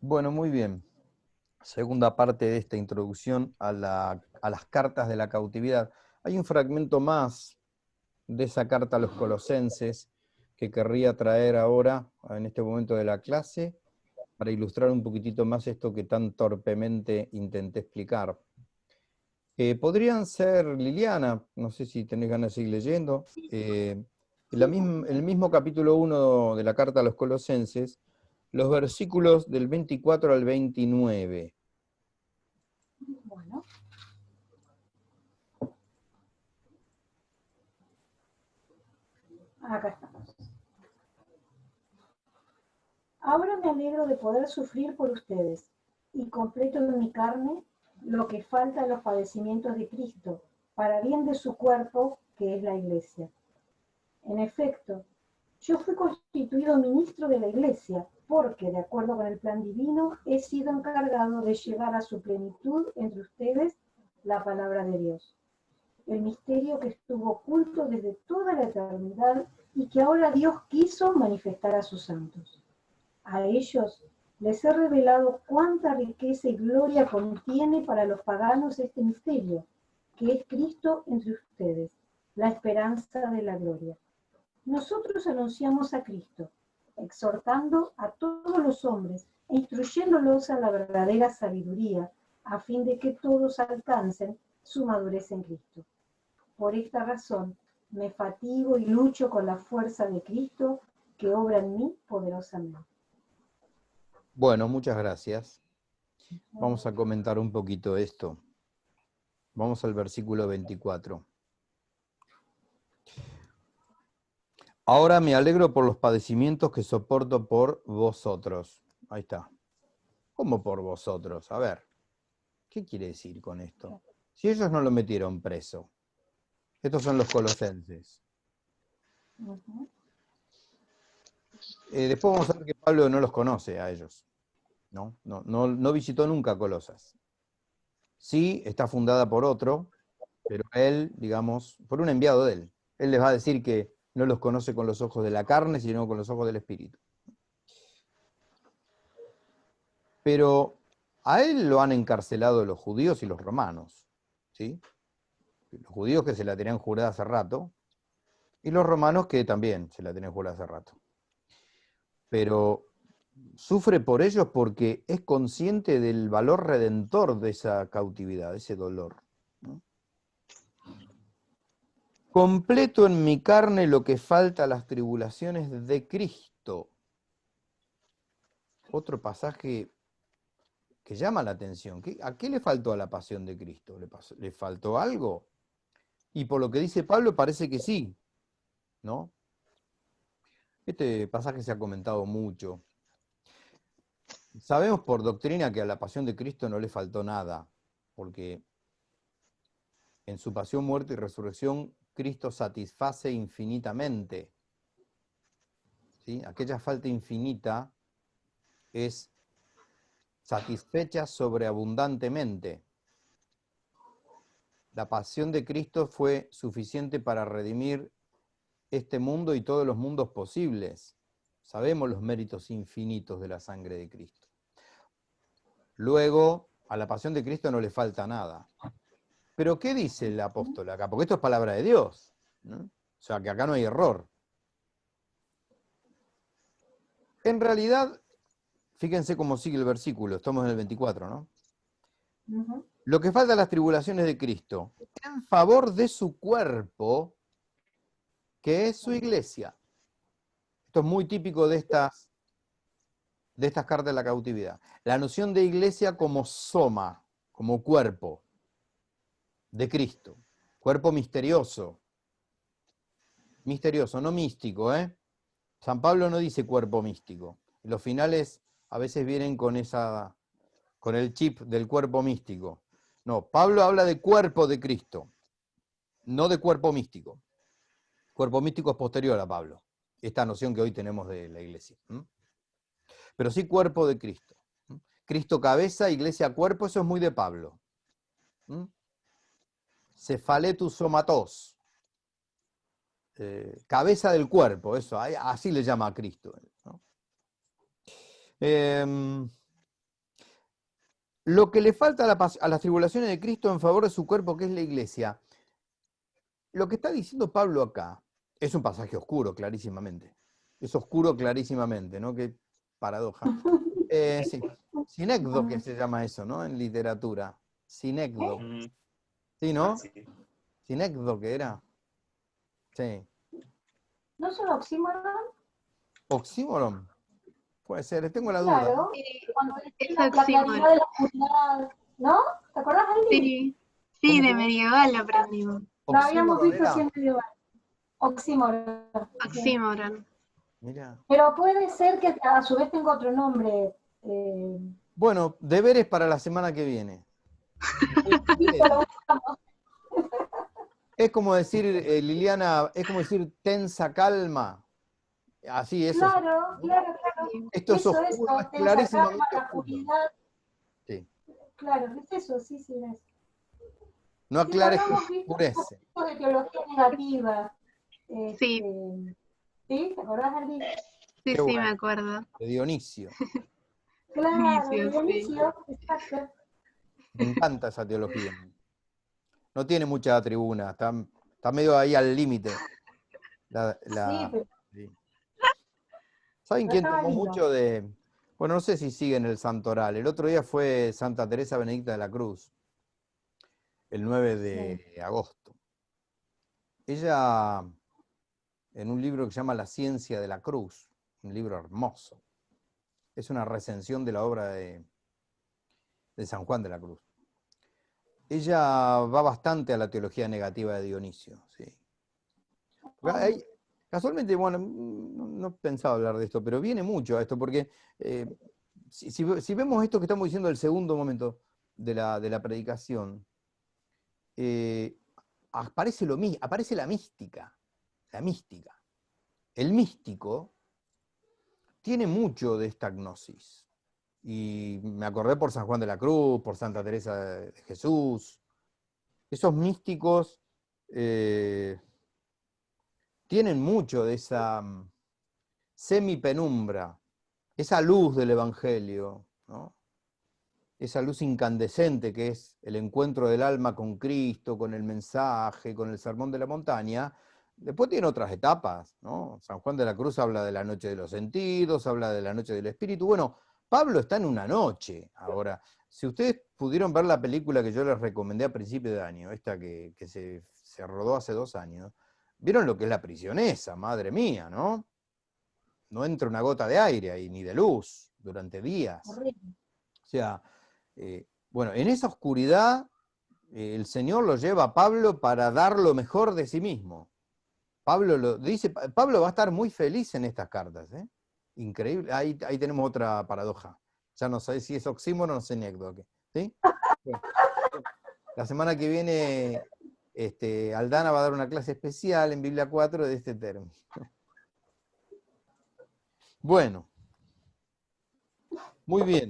Bueno, muy bien. Segunda parte de esta introducción a las cartas de la cautividad. Hay un fragmento más de esa carta a los colosenses que querría traer ahora, en este momento de la clase, para ilustrar un poquitito más esto que tan torpemente intenté explicar. Podrían ser, Liliana, no sé si tenés ganas de seguir leyendo, en el mismo capítulo 1 de la carta a los colosenses, los versículos del 24 al 29. Bueno, acá estamos. Ahora me alegro de poder sufrir por ustedes y completo en mi carne lo que falta en los padecimientos de Cristo, para bien de su cuerpo, que es la Iglesia. En efecto, yo fui constituido ministro de la Iglesia porque, de acuerdo con el plan divino, he sido encargado de llevar a su plenitud entre ustedes la palabra de Dios, el misterio que estuvo oculto desde toda la eternidad y que ahora Dios quiso manifestar a sus santos. A ellos les he revelado cuánta riqueza y gloria contiene para los paganos este misterio, que es Cristo entre ustedes, la esperanza de la gloria. Nosotros anunciamos a Cristo, exhortando a todos los hombres e instruyéndolos a la verdadera sabiduría, a fin de que todos alcancen su madurez en Cristo. Por esta razón, me fatigo y lucho con la fuerza de Cristo que obra en mí poderosamente. Bueno, muchas gracias. Vamos a comentar un poquito esto. Vamos al versículo 24. Ahora me alegro por los padecimientos que soporto por vosotros. Ahí está. ¿Cómo por vosotros? A ver, ¿qué quiere decir con esto? Si ellos no lo metieron preso. Estos son los colosenses. Ujú. Después vamos a ver que Pablo no los conoce a ellos. No visitó nunca Colosas. Sí, está fundada por otro, pero él, digamos, por un enviado de él. Él les va a decir que no los conoce con los ojos de la carne, sino con los ojos del Espíritu. Pero a él lo han encarcelado los judíos y los romanos, ¿sí? Los judíos que se la tenían jurada hace rato, y los romanos que también se la tenían jurada hace rato. Pero sufre por ellos porque es consciente del valor redentor de esa cautividad, de ese dolor, ¿no? Completo en mi carne lo que falta a las tribulaciones de Cristo. Otro pasaje que llama la atención. ¿A qué le faltó a la pasión de Cristo? ¿Le faltó algo? Y por lo que dice Pablo parece que sí, ¿no? Este pasaje se ha comentado mucho. Sabemos por doctrina que a la pasión de Cristo no le faltó nada, porque en su pasión, muerte y resurrección, Cristo satisface infinitamente, ¿sí? Aquella falta infinita es satisfecha sobreabundantemente. La pasión de Cristo fue suficiente para redimir este mundo y todos los mundos posibles. Sabemos los méritos infinitos de la sangre de Cristo. Luego, a la pasión de Cristo no le falta nada. Pero ¿qué dice el apóstol acá? Porque esto es palabra de Dios, ¿no? O sea, que acá no hay error. En realidad, fíjense cómo sigue el versículo, estamos en el 24, ¿no? Ujú. Lo que falta a las tribulaciones de Cristo, en favor de su cuerpo, que es su iglesia. Esto es muy típico de estas cartas de la cautividad. La noción de iglesia como soma, como cuerpo de Cristo. Cuerpo misterioso. Misterioso, no místico, ¿eh? San Pablo no dice cuerpo místico. Los finales a veces vienen con el chip del cuerpo místico. No, Pablo habla de cuerpo de Cristo, no de cuerpo místico. Cuerpo místico es posterior a Pablo, esta noción que hoy tenemos de la iglesia. Pero sí cuerpo de Cristo. Cristo cabeza, iglesia cuerpo, eso es muy de Pablo. Cefaletus somatos. Cabeza del cuerpo, eso, así le llama a Cristo, ¿no? lo que le falta a las tribulaciones de Cristo en favor de su cuerpo, que es la iglesia. Lo que está diciendo Pablo acá es un pasaje oscuro, clarísimamente. Es oscuro clarísimamente, ¿no? Qué paradoja. Sí. Sinécdo, que se llama eso, ¿no? En literatura. Sinécdo. ¿Sí, no? Sí. Sinécdo, ¿que era? Sí. ¿No es un oxímoron? Oxímoron. Puede ser, tengo la duda. Claro. Cuando Es decía la oxímoron. claridad de la oscuridad, ¿no? ¿Te acordás, Andy? Sí, de ¿Cómo? medieval lo aprendimos. Lo habíamos Oxímoron visto era. siempre igual. Oxímoron. Sí. Oxímoron. Mira. Pero puede ser que a su vez tenga otro nombre. Bueno, deberes para la semana que viene. Pero Es como decir, Liliana, es como decir tensa calma. Así, eso. claro, claro. Esto es oscuro, es tensa clarísimamente calma, la oscuro. oscuridad. Sí. Claro, es eso, sí, es. No Sí, aclares lo que habíamos visto oscurece. un poco de teología negativa. Sí. ¿Sí? ¿Te acordás, Andy? Sí, Qué me bueno. acuerdo. De Dionisio. Claro, Dionisio, Dionisio, exacto. Me encanta esa teología. No tiene mucha tribuna, está medio ahí al límite. Sí, pero Sí. ¿Saben quién estaba tomó lindo. mucho de...? Bueno, no sé si siguen el santoral. El otro día fue Santa Teresa Benedicta de la Cruz, el 9 de agosto. Ella, en un libro que se llama La ciencia de la cruz, un libro hermoso, es una recensión de la obra de San Juan de la Cruz. Ella va bastante a la teología negativa de Dionisio, sí. Casualmente, bueno, no pensaba hablar de esto, pero viene mucho a esto, porque si vemos esto que estamos diciendo el segundo momento de la predicación, aparece la mística. La mística. El místico tiene mucho de esta gnosis. Y me acordé por San Juan de la Cruz, por Santa Teresa de Jesús. Esos místicos tienen mucho de esa semipenumbra, esa luz del Evangelio, ¿no? Esa luz incandescente que es el encuentro del alma con Cristo, con el mensaje, con el sermón de la montaña. Después tiene otras etapas, ¿no? San Juan de la Cruz habla de la noche de los sentidos, habla de la noche del espíritu. Bueno, Pablo está en una noche. Ahora, si ustedes pudieron ver la película que yo les recomendé a principio de año, esta que se rodó hace 2 años, vieron lo que es la prisionesa, madre mía, ¿no? No entra una gota de aire ahí, ni de luz, durante días. Horrible. O sea, bueno, en esa oscuridad el Señor lo lleva a Pablo para dar lo mejor de sí mismo. Pablo va a estar muy feliz en estas cartas, ¿eh? Increíble. Ahí tenemos otra paradoja. Ya no sé si es oxímoron o sinécdoque, ¿sí? Bueno, la semana que viene Aldana va a dar una clase especial en Biblia 4 de este término. Bueno, muy bien.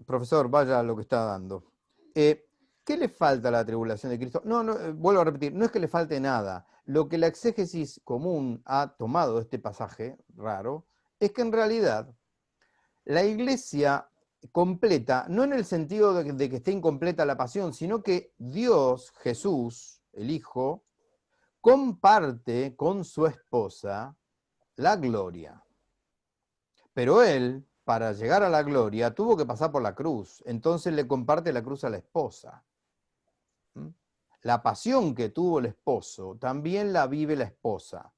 Profesor, vaya a lo que está dando. ¿Qué le falta a la tribulación de Cristo? No, vuelvo a repetir, no es que le falte nada. Lo que la exégesis común ha tomado de este pasaje raro es que en realidad la iglesia completa, no en el sentido de que esté incompleta la pasión, sino que Dios, Jesús, el Hijo, comparte con su esposa la gloria. Pero él, para llegar a la gloria, tuvo que pasar por la cruz. Entonces le comparte la cruz a la esposa. La pasión que tuvo el esposo también la vive la esposa.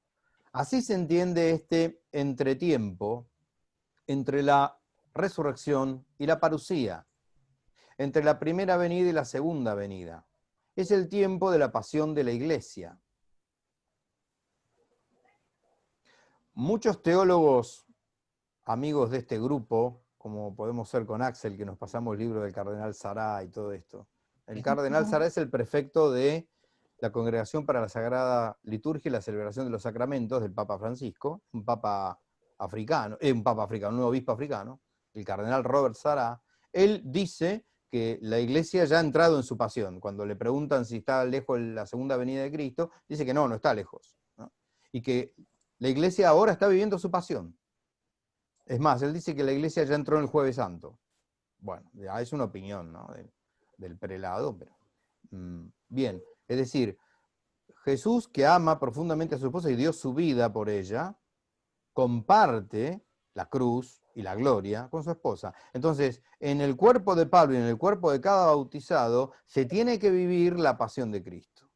Así se entiende este entretiempo entre la resurrección y la parusía, entre la primera venida y la segunda venida. Es el tiempo de la pasión de la iglesia. Muchos teólogos amigos de este grupo, como podemos ser con Axel, que nos pasamos el libro del cardenal Sará y todo esto. El cardenal Sará es el prefecto de la Congregación para la Sagrada Liturgia y la Celebración de los Sacramentos del Papa Francisco, un papa africano, un nuevo obispo africano, el cardenal Robert Sará. Él dice que la iglesia ya ha entrado en su pasión. Cuando le preguntan si está lejos la segunda venida de Cristo, dice que no está lejos, ¿no? Y que la iglesia ahora está viviendo su pasión. Es más, él dice que la iglesia ya entró en el Jueves Santo. bueno, ya es una opinión, ¿no? Del prelado, pero bien. Es decir, Jesús, que ama profundamente a su esposa y dio su vida por ella, comparte la cruz y la gloria con su esposa. Entonces, en el cuerpo de Pablo y en el cuerpo de cada bautizado, se tiene que vivir la pasión de Cristo.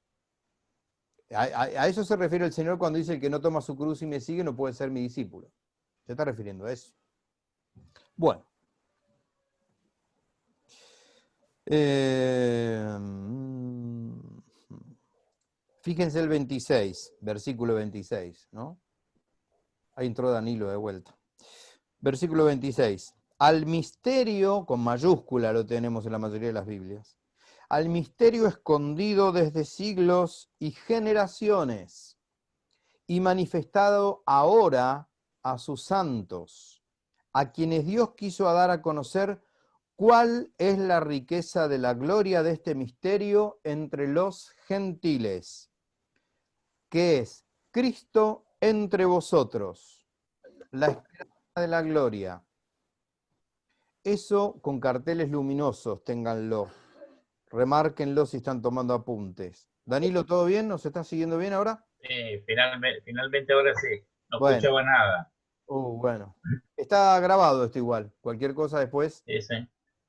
A eso se refiere el Señor cuando dice: el que no toma su cruz y me sigue no puede ser mi discípulo. Se está refiriendo a eso. Bueno. Fíjense el 26, versículo 26, ¿no? Ahí entró Danilo de vuelta. Versículo 26. Al misterio, con mayúscula lo tenemos en la mayoría de las Biblias, al misterio escondido desde siglos y generaciones y manifestado ahora a sus santos, a quienes Dios quiso dar a conocer cuál es la riqueza de la gloria de este misterio entre los gentiles, que es Cristo entre vosotros, la esperanza de la gloria. Eso con carteles luminosos, ténganlo. Remárquenlo si están tomando apuntes. Danilo, ¿todo bien? ¿Nos está siguiendo bien ahora? Sí, finalmente ahora sí. No Bueno, escuchaba nada. bueno. Está grabado esto igual. Cualquier cosa después, Sí, sí.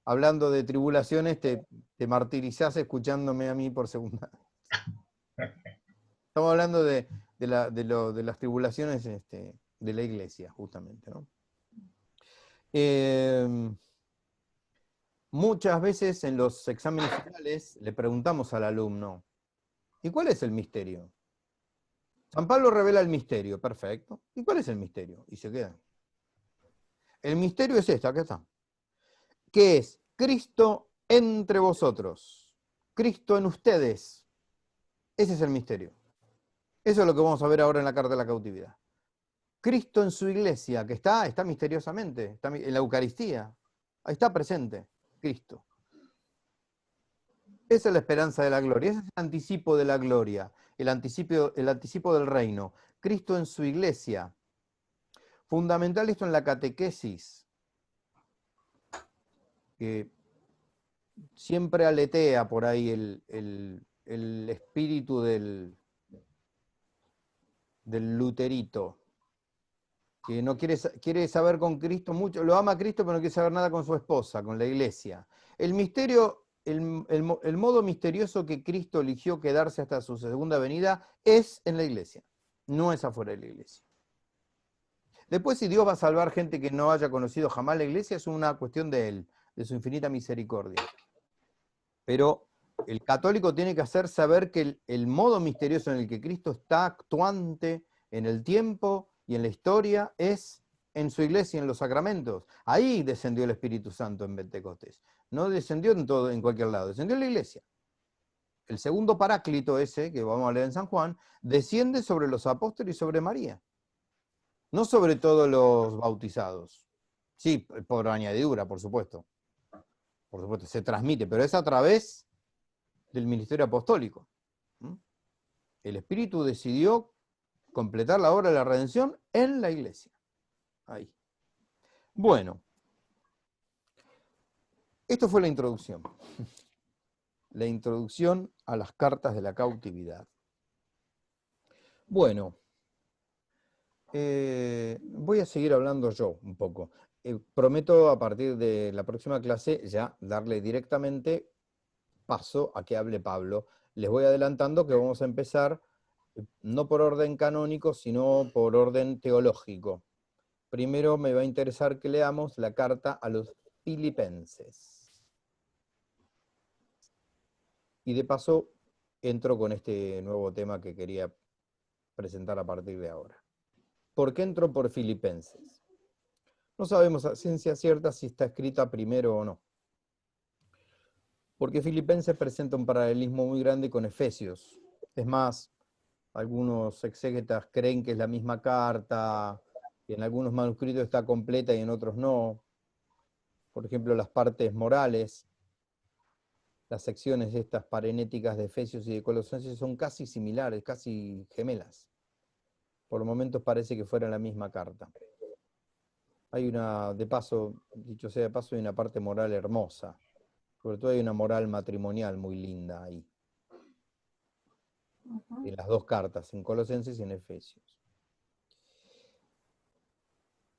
hablando de tribulaciones, te martirizás escuchándome a mí por segunda. Estamos hablando de las tribulaciones de la iglesia, justamente, ¿no? Muchas veces en los exámenes finales le preguntamos al alumno: ¿y cuál es el misterio? San Pablo revela el misterio, perfecto. ¿Y cuál es el misterio? Y se queda. El misterio es acá está. ¿Qué es? Cristo entre vosotros. Cristo en ustedes. Ese es el misterio. Eso es lo que vamos a ver ahora en la carta de la cautividad. Cristo en su iglesia, que está misteriosamente, está en la Eucaristía. Ahí está presente, Cristo. Esa es la esperanza de la gloria, ese es el anticipo de la gloria, el anticipo del reino. Cristo en su iglesia. Fundamental esto en la catequesis, que siempre aletea por ahí el espíritu del luterito, que no quiere saber con Cristo mucho, lo ama a Cristo, pero no quiere saber nada con su esposa, con la iglesia. El misterio, el modo misterioso que Cristo eligió quedarse hasta su segunda venida es en la iglesia, no es afuera de la iglesia. Después, si Dios va a salvar gente que no haya conocido jamás la iglesia, es una cuestión de Él, de su infinita misericordia. Pero el católico tiene que hacer saber que el modo misterioso en el que Cristo está actuante en el tiempo y en la historia es en su iglesia, en los sacramentos. Ahí descendió el Espíritu Santo en Pentecostés. No descendió en cualquier lado, descendió en la iglesia. El segundo paráclito ese, que vamos a leer en San Juan, desciende sobre los apóstoles y sobre María. No sobre todos los bautizados. Sí, por añadidura, por supuesto. Por supuesto, se transmite, pero es a través del ministerio apostólico. El Espíritu decidió completar la obra de la redención en la iglesia. Ahí. Bueno, esto fue la introducción. La introducción a las cartas de la cautividad. Bueno, voy a seguir hablando yo un poco. Prometo a partir de la próxima clase ya darle directamente paso a que hable Pablo. Les voy adelantando que vamos a empezar no por orden canónico, sino por orden teológico. Primero me va a interesar que leamos la carta a los Filipenses. Y de paso entro con este nuevo tema que quería presentar a partir de ahora. ¿Por qué entro por Filipenses? No sabemos a ciencia cierta si está escrita primero o no. Porque Filipenses presenta un paralelismo muy grande con Efesios. Es más, algunos exégetas creen que es la misma carta, que en algunos manuscritos está completa y en otros no. Por ejemplo, las partes morales, las secciones estas parenéticas de Efesios y de Colosenses son casi similares, casi gemelas. Por momentos parece que fuera la misma carta. Hay una, de paso, dicho sea de paso, hay una parte moral hermosa. Sobre todo hay una moral matrimonial muy linda ahí. En las dos cartas, en Colosenses y en Efesios.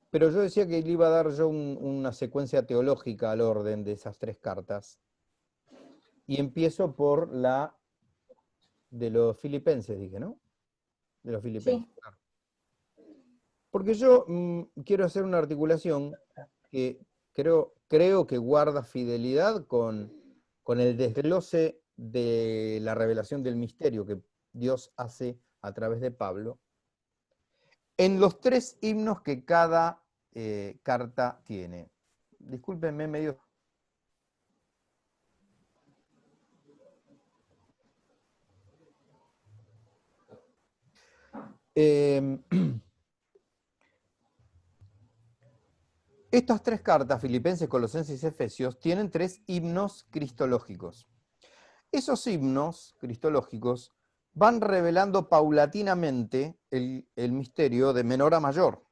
Pero yo decía que le iba a dar yo una secuencia teológica al orden de esas tres cartas. Y empiezo por la de los filipenses, dije, ¿no? De los filipenses. Sí. Claro. Porque yo quiero hacer una articulación que creo que guarda fidelidad con el desglose de la revelación del misterio que Dios hace a través de Pablo en los tres himnos que cada carta tiene. Discúlpenme medio... Estas tres cartas, Filipenses, Colosenses y Efesios, tienen tres himnos cristológicos. Esos himnos cristológicos van revelando paulatinamente el misterio de menor a mayor.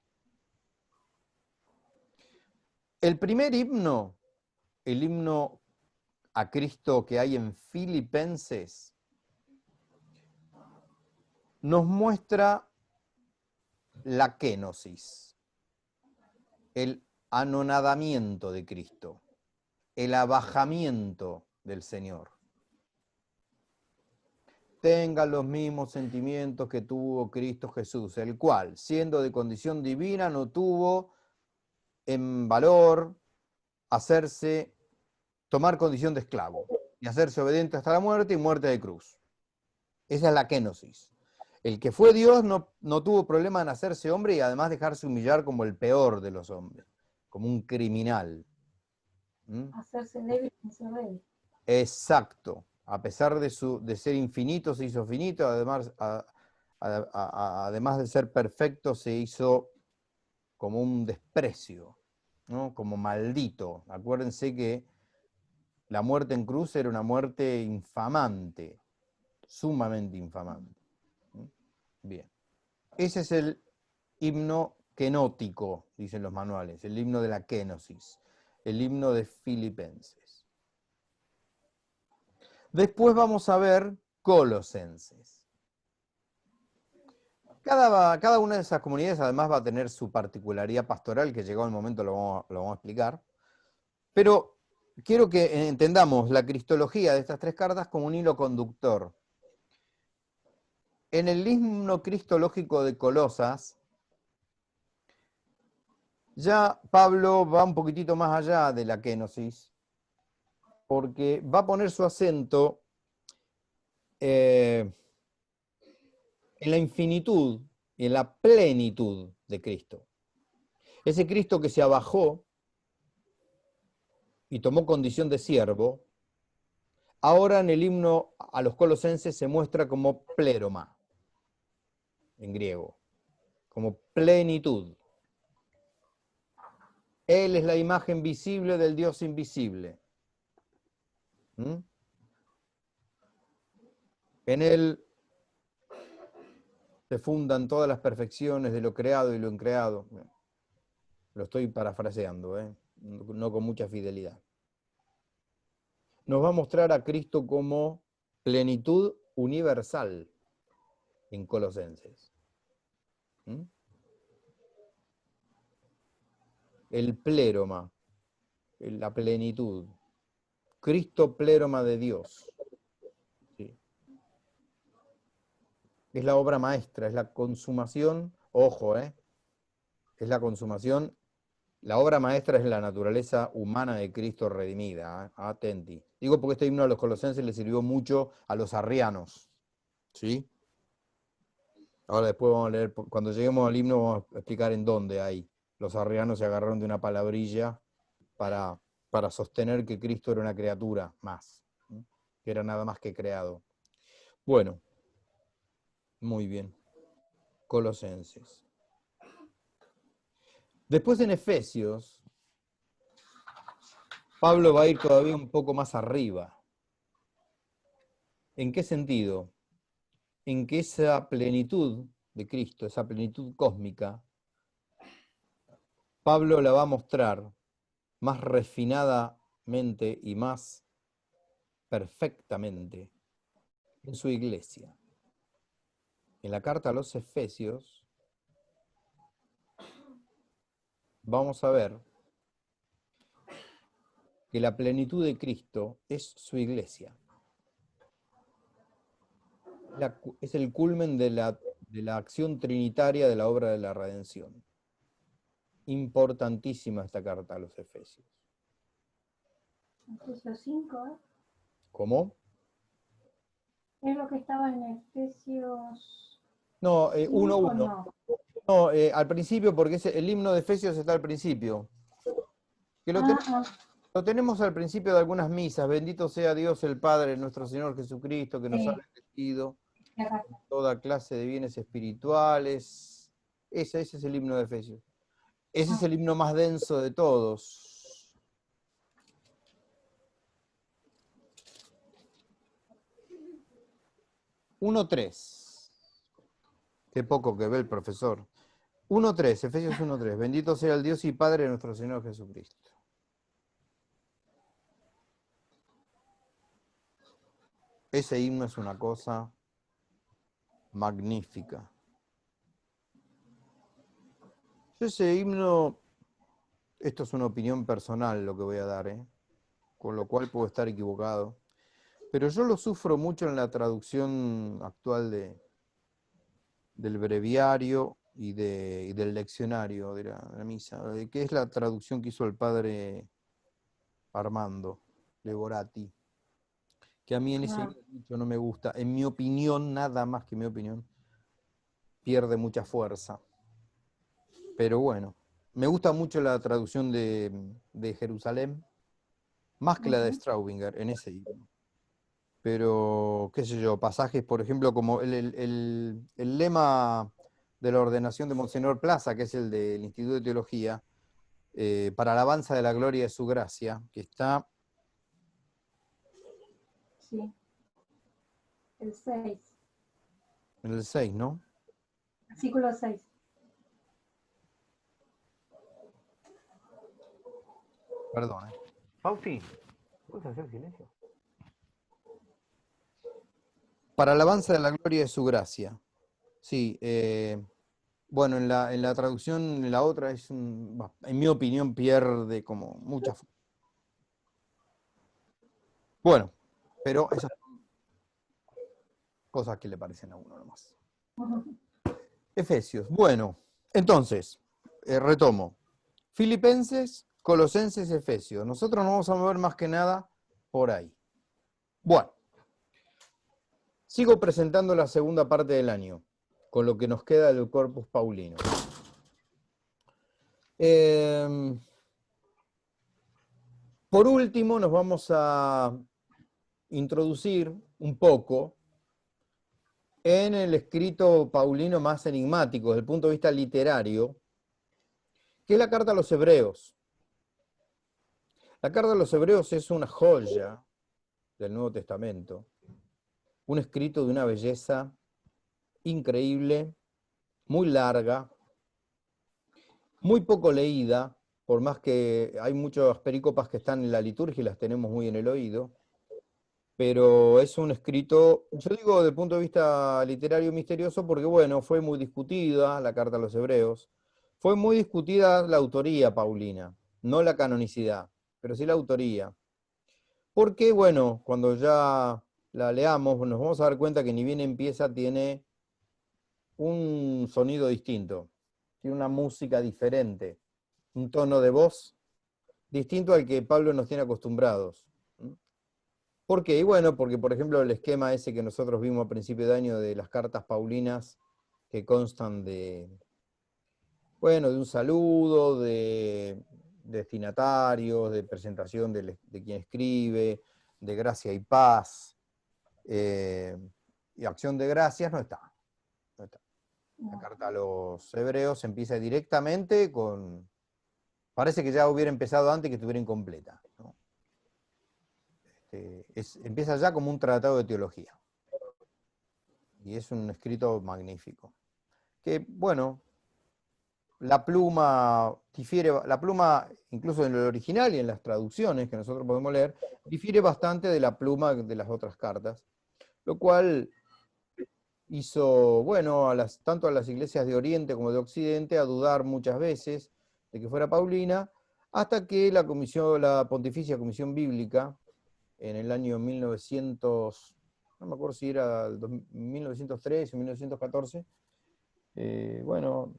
El primer himno, el himno a Cristo que hay en Filipenses, nos muestra la kénosis, el anonadamiento de Cristo, el abajamiento del Señor. Tenga los mismos sentimientos que tuvo Cristo Jesús, el cual, siendo de condición divina, no tuvo en valor tomar condición de esclavo y hacerse obediente hasta la muerte y muerte de cruz. Esa es la kénosis. El que fue Dios no tuvo problema en hacerse hombre y además dejarse humillar como el peor de los hombres, como un criminal. Hacerse débil sin ser rey. Exacto. A pesar de ser infinito, se hizo finito, además de ser perfecto, se hizo como un desprecio, ¿no? Como maldito. Acuérdense que la muerte en cruz era una muerte infamante, sumamente infamante. Bien. Ese es el himno kenótico, dicen los manuales, el himno de la kénosis, el himno de Filipenses. Después vamos a ver Colosenses. Cada una de esas comunidades además va a tener su particularidad pastoral, que llegado el momento lo vamos a explicar. Pero quiero que entendamos la cristología de estas tres cartas como un hilo conductor. En el himno cristológico de Colosas, ya Pablo va un poquitito más allá de la kénosis, porque va a poner su acento en la infinitud y en la plenitud de Cristo. Ese Cristo que se abajó y tomó condición de siervo, ahora en el himno a los colosenses se muestra como pléroma, en griego, como plenitud. Él es la imagen visible del Dios invisible. En Él se fundan todas las perfecciones de lo creado y lo increado. Lo estoy parafraseando, no con mucha fidelidad. Nos va a mostrar a Cristo como plenitud universal en Colosenses. El pléroma, la plenitud. Cristo pléroma de Dios. ¿Sí? Es la obra maestra, es la consumación, ojo, es la consumación. La obra maestra es la naturaleza humana de Cristo redimida. Atenti. Digo porque este himno a los colosenses le sirvió mucho a los arrianos. ¿Sí? Ahora después vamos a leer, cuando lleguemos al himno vamos a explicar en dónde hay. Los arrianos se agarraron de una palabrilla para sostener que Cristo era una criatura más, que era nada más que creado. Bueno, muy bien. Colosenses. Después en Efesios, Pablo va a ir todavía un poco más arriba. ¿En qué sentido? En que esa plenitud de Cristo, esa plenitud cósmica, Pablo la va a mostrar más refinadamente y más perfectamente en su iglesia. En la carta a los Efesios vamos a ver que la plenitud de Cristo es su iglesia. Es el culmen de la acción trinitaria de la obra de la redención. Importantísima esta carta a los Efesios. Efesios 5, ¿Cómo? ¿es lo que estaba en Efesios No, 5 1:1. no? No, al principio, porque el himno de Efesios está al principio. Que lo tenemos al principio de algunas misas. Bendito sea Dios el Padre, nuestro Señor Jesucristo, que nos ha bendecido toda clase de bienes espirituales. Ese es el himno de Efesios. Ese es el himno más denso de todos. (1:3). Qué poco que ve el profesor. 1:3, Efesios 1:3. Bendito sea el Dios y Padre de nuestro Señor Jesucristo. Ese himno es una cosa magnífica. Yo ese himno, esto es una opinión personal lo que voy a dar, con lo cual puedo estar equivocado, pero yo lo sufro mucho en la traducción actual del breviario y del leccionario de la misa, que es la traducción que hizo el padre Armando Leborati, que a mí en ese mucho no me gusta. En mi opinión, nada más que mi opinión, pierde mucha fuerza. Pero bueno, me gusta mucho la traducción de Jerusalén, más que la de Straubinger en ese himno. Pero, qué sé yo, pasajes, por ejemplo, como el lema de la ordenación de Monseñor Plaza, que es el del Instituto de Teología, para alabanza de la gloria de su gracia, que está... Sí, el 6. En el 6, ¿no? Versículo 6. Perdón. Fausti, ¿puedes hacer silencio? Para alabanza de la gloria de su gracia. Sí, bueno, en la traducción, en la otra, en mi opinión, pierde como mucha... Bueno, pero esas son cosas que le parecen a uno nomás. Efesios. Bueno, entonces, retomo. Filipenses, Colosenses, Efesios. Nosotros nos vamos a mover más que nada por ahí. Bueno, sigo presentando la segunda parte del año, con lo que nos queda del Corpus Paulino. Por último, nos vamos a introducir un poco en el escrito paulino más enigmático desde el punto de vista literario, que es la carta a los Hebreos. La carta a los Hebreos es una joya del Nuevo Testamento, un escrito de una belleza increíble, muy larga, muy poco leída, por más que hay muchas pericopas que están en la liturgia y las tenemos muy en el oído, pero es un escrito, yo digo desde el punto de vista literario misterioso porque, bueno, fue muy discutida la carta a los Hebreos, fue muy discutida la autoría paulina, no la canonicidad, pero sí la autoría. Porque, bueno, cuando ya la leamos, nos vamos a dar cuenta que ni bien empieza tiene un sonido distinto, tiene una música diferente, un tono de voz distinto al que Pablo nos tiene acostumbrados. ¿Por qué? Y bueno, porque por ejemplo el esquema ese que nosotros vimos a principio de año de las cartas paulinas, que constan de, bueno, de un saludo, de destinatarios, de presentación de quien escribe, de gracia y paz, y acción de gracias, no está. No está. La carta a los Hebreos empieza directamente con... Parece que ya hubiera empezado antes que estuviera incompleta, ¿no? Empieza ya como un tratado de teología. Y es un escrito magnífico. Que, bueno, la pluma difiere, la pluma, incluso en el original y en las traducciones que nosotros podemos leer, difiere bastante de la pluma de las otras cartas, lo cual hizo, bueno, tanto a las iglesias de Oriente como de Occidente a dudar muchas veces de que fuera Paulina, hasta que la Pontificia Comisión Bíblica, en el año 1900, no me acuerdo si era 1903 o 1914, bueno,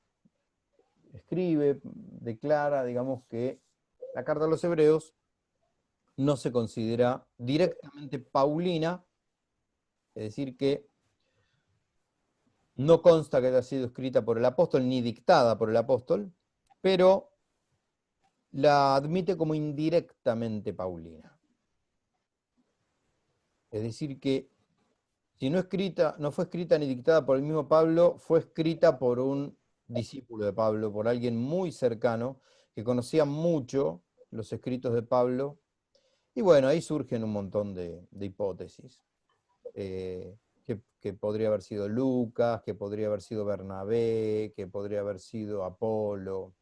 escribe, declara, digamos, que la carta a los hebreos no se considera directamente paulina, es decir, que no consta que haya sido escrita por el apóstol ni dictada por el apóstol, pero la admite como indirectamente paulina. Es decir, que si no fue escrita ni dictada por el mismo Pablo, fue escrita por un discípulo de Pablo, por alguien muy cercano, que conocía mucho los escritos de Pablo. Y bueno, ahí surgen un montón de hipótesis. Que podría haber sido Lucas, que podría haber sido Bernabé, que podría haber sido Apolo.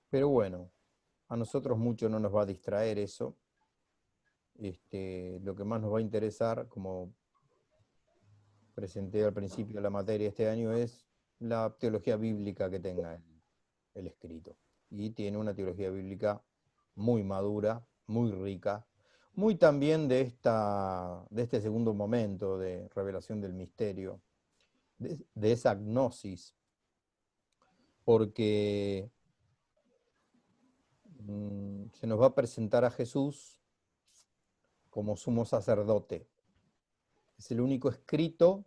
Pero bueno, a nosotros mucho no nos va a distraer eso. Lo que más nos va a interesar, como presenté al principio de la materia este año, es la teología bíblica que tenga el escrito. Y tiene una teología bíblica muy madura, muy rica, muy también de este segundo momento de revelación del misterio, de esa gnosis, porque se nos va a presentar a Jesús como sumo sacerdote. Es el único escrito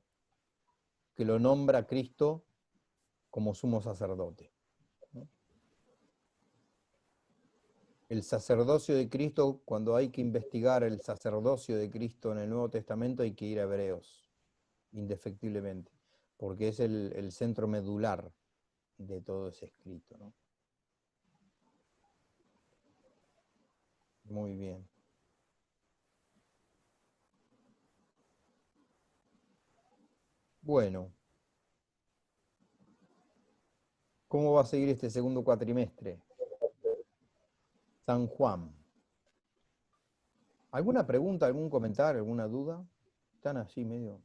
que lo nombra a Cristo como sumo sacerdote. El sacerdocio de Cristo, cuando hay que investigar el sacerdocio de Cristo en el Nuevo Testamento, hay que ir a Hebreos, indefectiblemente, porque es el centro medular de todo ese escrito, ¿no? Muy bien. Bueno, ¿cómo va a seguir este segundo cuatrimestre? San Juan. ¿Alguna pregunta, algún comentario, alguna duda? Están así medio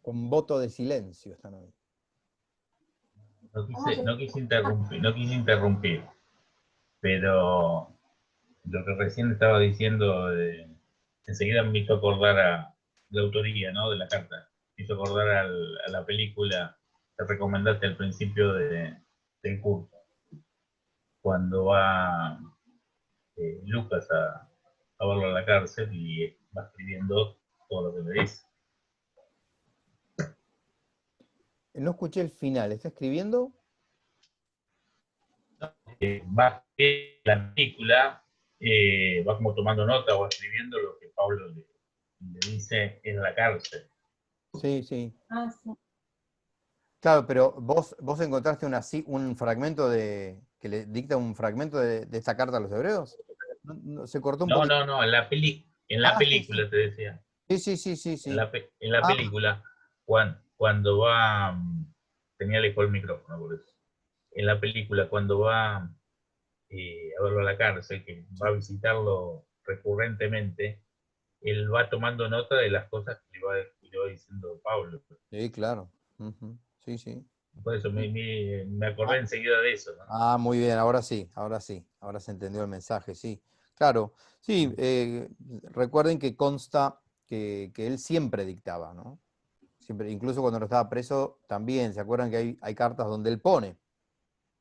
con voto de silencio están hoy. No quise interrumpir, pero lo que recién estaba diciendo, enseguida me hizo acordar a la autoría, ¿no?, de la carta. Me hizo acordar a la película que recomendaste al principio del curso, cuando va Lucas a verlo a la cárcel y va escribiendo todo lo que le dice. No escuché el final, ¿está escribiendo? Va la película, va como tomando nota o escribiendo lo que Pablo le dice en la cárcel. Sí, sí. Ah, sí. Claro, pero vos encontraste un fragmento que le dicta un fragmento de esta carta a los hebreos. Se cortó un poquito. No, en la Sí, sí. película te decía. Sí. En la película, cuando va, tenía lejos el micrófono por eso. En la película, cuando va a verlo a la cárcel, que va a visitarlo recurrentemente, él va tomando nota de las cosas que le va diciendo Pablo. Sí, claro. Ujú. Sí. Por eso me acordé Ah, enseguida de eso, ¿no? muy bien, ahora sí. Ahora se entendió el mensaje, sí. Claro, sí, recuerden que consta que él siempre dictaba, ¿no? Siempre, incluso cuando no estaba preso, también, ¿se acuerdan que hay cartas donde él pone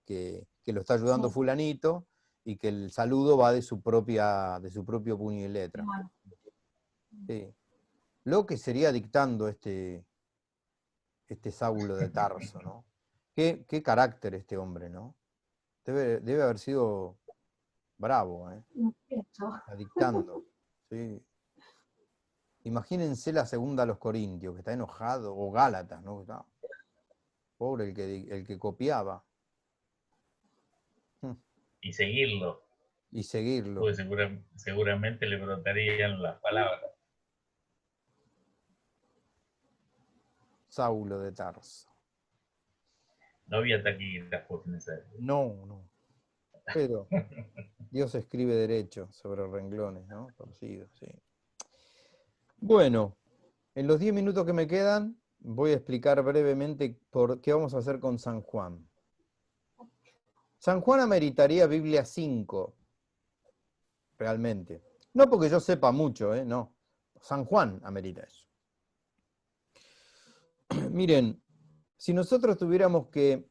que lo está ayudando Sí. fulanito y que el saludo va de su propio puño y letra? Bueno, Sí. Lo que sería dictando este Saulo de Tarso, ¿no? Qué carácter este hombre, ¿no? Debe haber sido bravo, ¿eh? intenso. Está dictando. Sí. Imagínense la segunda a los Corintios, que está enojado, o Gálatas, ¿no? Pobre el que copiaba. Y seguirlo, Y seguirlo. pues seguramente le brotarían las palabras. Saulo de Tarso. No había taquígrafos en esa época. No. Pero Dios escribe derecho sobre renglones, ¿no? Torcidos, sí. Bueno, en los 10 minutos que me quedan, voy a explicar brevemente por qué vamos a hacer con San Juan. San Juan ameritaría Biblia 5, realmente. No porque yo sepa mucho, no. San Juan amerita eso. Miren, si nosotros tuviéramos que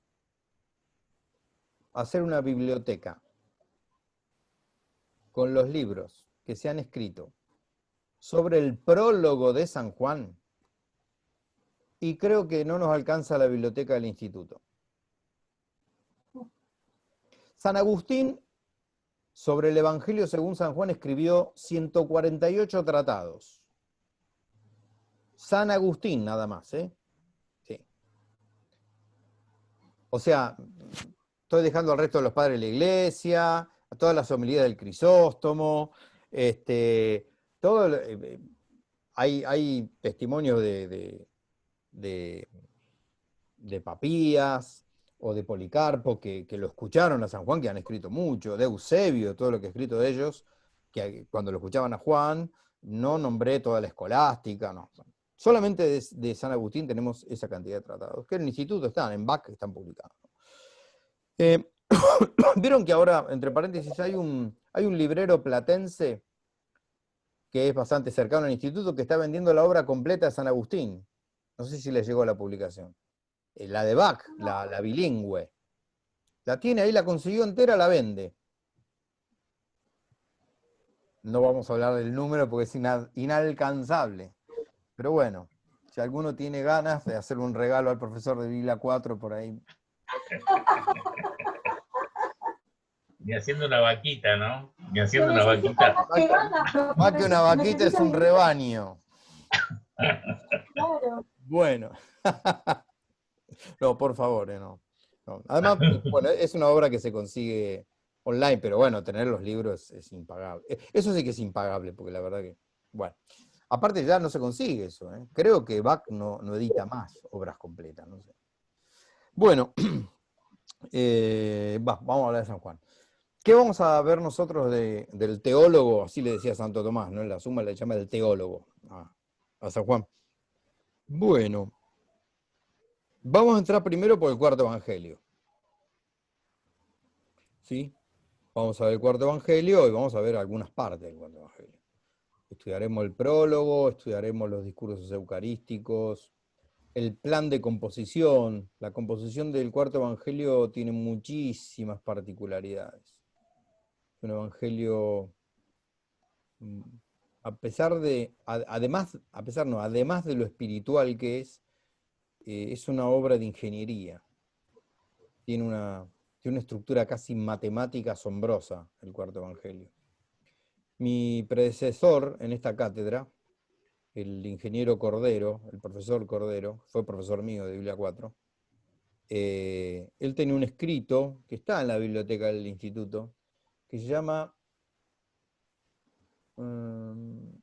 hacer una biblioteca con los libros que se han escrito sobre el prólogo de San Juan, y creo que no nos alcanza la biblioteca del instituto. San Agustín, sobre el Evangelio según San Juan, escribió 148 tratados. San Agustín, nada más, ¿eh? Sí. O sea, estoy dejando al resto de los padres de la iglesia, a todas las homilías del Crisóstomo, todo, hay testimonios de Papías o de Policarpo que lo escucharon a San Juan, que han escrito mucho, de Eusebio, todo lo que he escrito de ellos, que cuando lo escuchaban a Juan, no nombré toda la escolástica, no. Solamente de San Agustín tenemos esa cantidad de tratados, que en el instituto están, en BAC están publicados. Vieron que ahora, entre paréntesis, hay un librero platense que es bastante cercano al instituto que está vendiendo la obra completa de San Agustín. No sé si le llegó la publicación. La de Bach, la bilingüe. La tiene ahí, la consiguió entera, la vende. No vamos a hablar del número porque es inalcanzable. Pero bueno, si alguno tiene ganas de hacer un regalo al profesor de Biblia 4 por ahí. Ni haciendo una vaquita, ¿no? Ni haciendo una vaquita. Más que una vaquita es un rebaño. Claro. Bueno. No, por favor, no. Además, bueno, es una obra que se consigue online, pero bueno, tener los libros es impagable. Eso sí que es impagable, porque la verdad que, bueno. Aparte ya no se consigue eso, ¿eh? Creo que Bach no edita más obras completas, no sé. Bueno, vamos a hablar de San Juan. ¿Qué vamos a ver nosotros del teólogo? Así le decía Santo Tomás, ¿no? En la Suma le llama el teólogo a San Juan. Bueno, vamos a entrar primero por el cuarto evangelio. ¿Sí? Vamos a ver el cuarto evangelio y vamos a ver algunas partes del cuarto evangelio. Estudiaremos el prólogo, estudiaremos los discursos eucarísticos, el plan de composición. La composición del cuarto evangelio tiene muchísimas particularidades. Es un evangelio, además de lo espiritual que es una obra de ingeniería. Tiene una estructura casi matemática asombrosa, el cuarto evangelio. Mi predecesor en esta cátedra, el ingeniero Cordero, el profesor Cordero, fue profesor mío de Biblia 4, él tenía un escrito que está en la biblioteca del instituto, que se llama El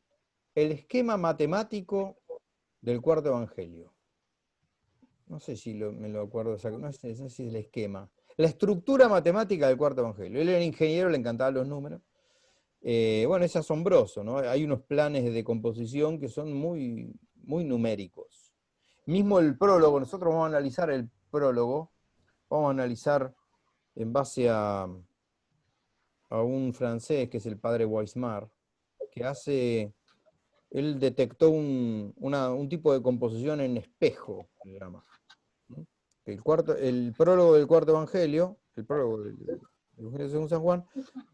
esquema matemático del cuarto evangelio. No sé si me lo acuerdo, no sé si es el esquema. La estructura matemática del cuarto evangelio. Él era ingeniero, le encantaban los números. Bueno, es asombroso, ¿no? Hay unos planes de composición que son muy, muy numéricos. Mismo el prólogo, nosotros vamos a analizar el prólogo, vamos a analizar en base a un francés que es el padre Weismar, que él detectó un tipo de composición en espejo, se llama. El prólogo del cuarto evangelio, el prólogo del Evangelio según San Juan,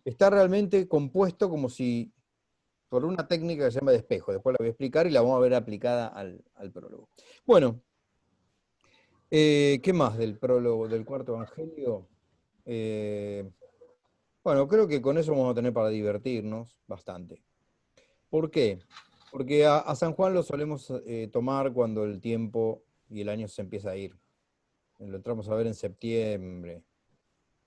está realmente compuesto como si por una técnica que se llama de espejo. Después la voy a explicar y la vamos a ver aplicada al prólogo. Bueno, ¿qué más del prólogo del cuarto evangelio? Bueno, creo que con eso vamos a tener para divertirnos bastante. ¿Por qué? Porque a San Juan lo solemos tomar cuando el tiempo y el año se empieza a ir. Lo entramos a ver en septiembre,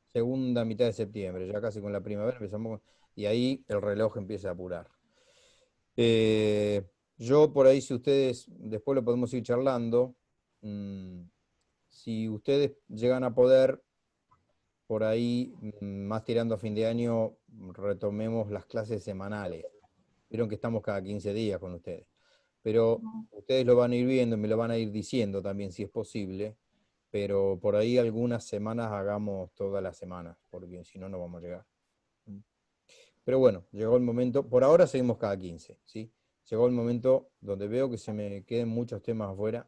segunda mitad de septiembre, ya casi con la primavera empezamos, y ahí el reloj empieza a apurar. Yo por ahí, si ustedes, después lo podemos ir charlando, si ustedes llegan a poder, por ahí, más tirando a fin de año, retomemos las clases semanales. Vieron que estamos cada 15 días con ustedes. Pero ustedes lo van a ir viendo, me lo van a ir diciendo también si es posible, pero por ahí algunas semanas hagamos todas las semanas, porque si no, no vamos a llegar. Pero bueno, llegó el momento, por ahora seguimos cada 15, ¿sí? Llegó el momento donde veo que se me queden muchos temas afuera.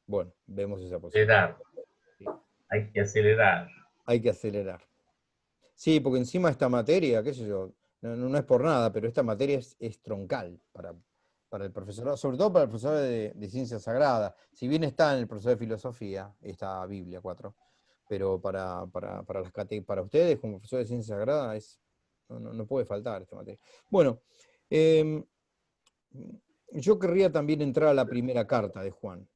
Bueno, vemos esa posibilidad. Acelerar. Hay que acelerar. Hay que acelerar. Sí, porque encima esta materia, qué sé yo, no es por nada, pero esta materia es troncal para el profesorado, sobre todo para el profesor de Ciencias Sagradas. Si bien está en el profesor de Filosofía, está Biblia 4, pero para ustedes como profesor de Ciencias Sagradas no puede faltar esta materia. Bueno, yo querría también entrar a la primera carta de Juan.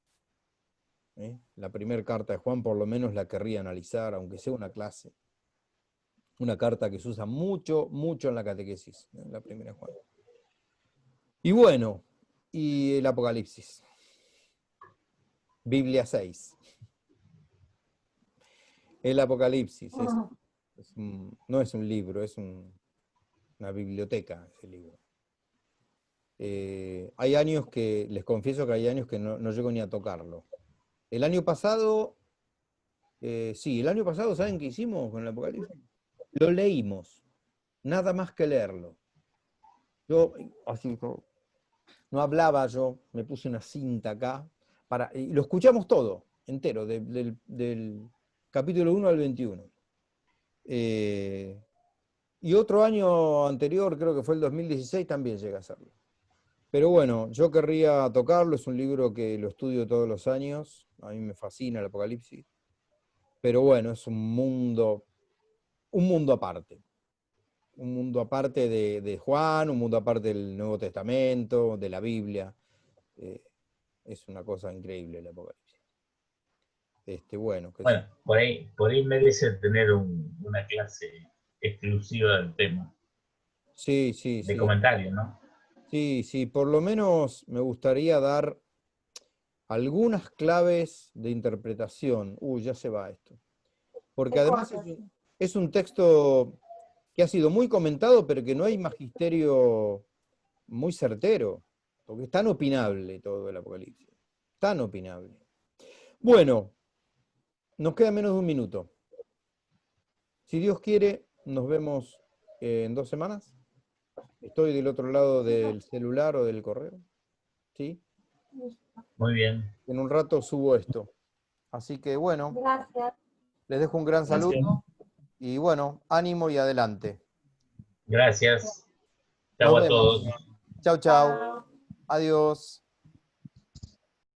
La primera carta de Juan por lo menos la querría analizar, aunque sea una clase. Una carta que se usa mucho, mucho en la catequesis, la primera de Juan. Y bueno, y el Apocalipsis. Biblia 6. El Apocalipsis no es un libro, es una biblioteca ese libro. Hay años que, les confieso que hay años que no llego ni a tocarlo. El año pasado, el año pasado, ¿saben qué hicimos con el Apocalipsis? Lo leímos, nada más que leerlo. Yo, así, no hablaba yo, me puse una cinta acá, y lo escuchamos todo, entero, del capítulo 1 al 21. Y otro año anterior, creo que fue el 2016, también llegué a hacerlo. Pero bueno, yo querría tocarlo, es un libro que lo estudio todos los años, a mí me fascina el Apocalipsis, pero bueno, es un mundo aparte. Un mundo aparte de Juan, un mundo aparte del Nuevo Testamento, de la Biblia. Es una cosa increíble el Apocalipsis. Bueno, por ahí merece tener una clase exclusiva del tema. Sí. De comentarios, ¿no? Sí, por lo menos me gustaría dar algunas claves de interpretación. Ya se va esto. Porque además es un texto que ha sido muy comentado, pero que no hay magisterio muy certero, porque es tan opinable todo el Apocalipsis. Tan opinable. Bueno, nos queda menos de un minuto. Si Dios quiere, nos vemos en 2 semanas. Estoy del otro lado del celular o del correo. ¿Sí? Muy bien. En un rato subo esto. Así que bueno. Gracias. Les dejo un gran saludo. Y bueno, ánimo y adelante. Gracias. Nos Chao a vemos. todos. Chau. Adiós.